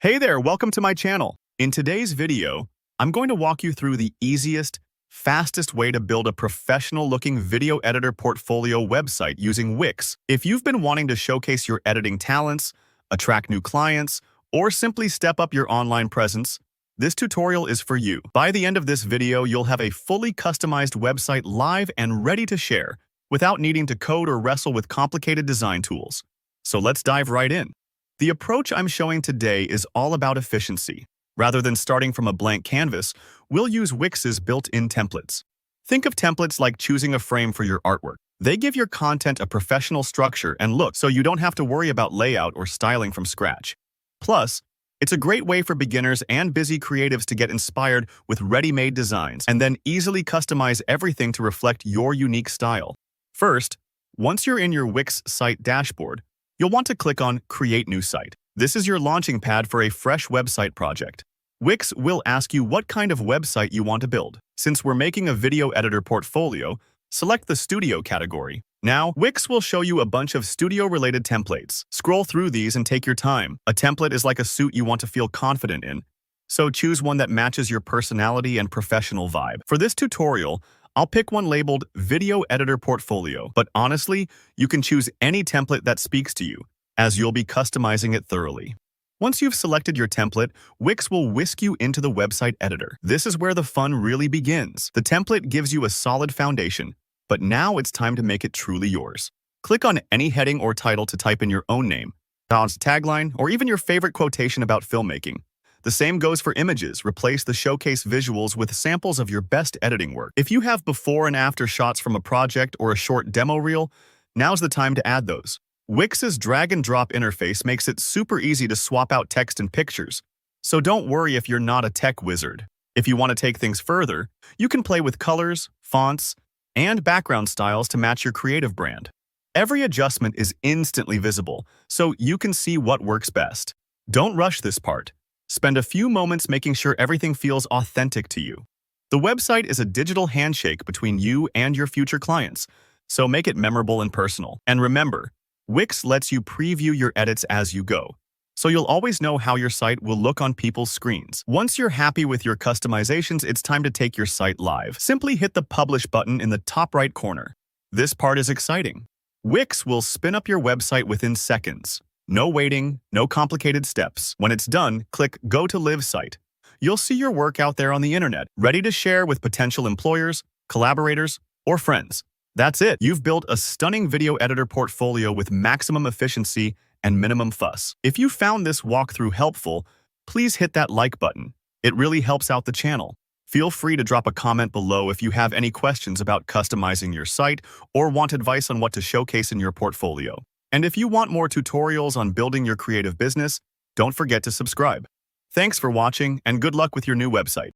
Hey there, welcome to my channel. In today's video, I'm going to walk you through the easiest, fastest way to build a professional-looking video editor portfolio website using Wix. If you've been wanting to showcase your editing talents, attract new clients, or simply step up your online presence, this tutorial is for you. By the end of this video, you'll have a fully customized website live and ready to share without needing to code or wrestle with complicated design tools. So let's dive right in. The approach I'm showing today is all about efficiency. Rather than starting from a blank canvas, we'll use Wix's built-in templates. Think of templates like choosing a frame for your artwork. They give your content a professional structure and look, so you don't have to worry about layout or styling from scratch. Plus, it's a great way for beginners and busy creatives to get inspired with ready-made designs and then easily customize everything to reflect your unique style. First, once you're in your Wix site dashboard, you'll want to click on Create New Site. This is your launching pad for a fresh website project. Wix will ask you what kind of website you want to build. Since we're making a video editor portfolio, select the Studio category. Now, Wix will show you a bunch of studio-related templates. Scroll through these and take your time. A template is like a suit you want to feel confident in, so choose one that matches your personality and professional vibe. For this tutorial, I'll pick one labeled Video Editor Portfolio, but honestly, you can choose any template that speaks to you, as you'll be customizing it thoroughly. Once you've selected your template, Wix will whisk you into the website editor. This is where the fun really begins. The template gives you a solid foundation, but now it's time to make it truly yours. Click on any heading or title to type in your own name, tagline, or even your favorite quotation about filmmaking. The same goes for images. Replace the showcase visuals with samples of your best editing work. If you have before and after shots from a project or a short demo reel, now's the time to add those. Wix's drag-and-drop interface makes it super easy to swap out text and pictures, so don't worry if you're not a tech wizard. If you want to take things further, you can play with colors, fonts, and background styles to match your creative brand. Every adjustment is instantly visible, so you can see what works best. Don't rush this part. Spend a few moments making sure everything feels authentic to you. The website is a digital handshake between you and your future clients, so make it memorable and personal. And remember, Wix lets you preview your edits as you go, so you'll always know how your site will look on people's screens. Once you're happy with your customizations, it's time to take your site live. Simply hit the Publish button in the top right corner. This part is exciting. Wix will spin up your website within seconds. No waiting, no complicated steps. When it's done, click Go to Live Site. You'll see your work out there on the internet, ready to share with potential employers, collaborators, or friends. That's it. You've built a stunning video editor portfolio with maximum efficiency and minimum fuss. If you found this walkthrough helpful, please hit that like button. It really helps out the channel. Feel free to drop a comment below if you have any questions about customizing your site or want advice on what to showcase in your portfolio. And if you want more tutorials on building your creative business, don't forget to subscribe. Thanks for watching and good luck with your new website.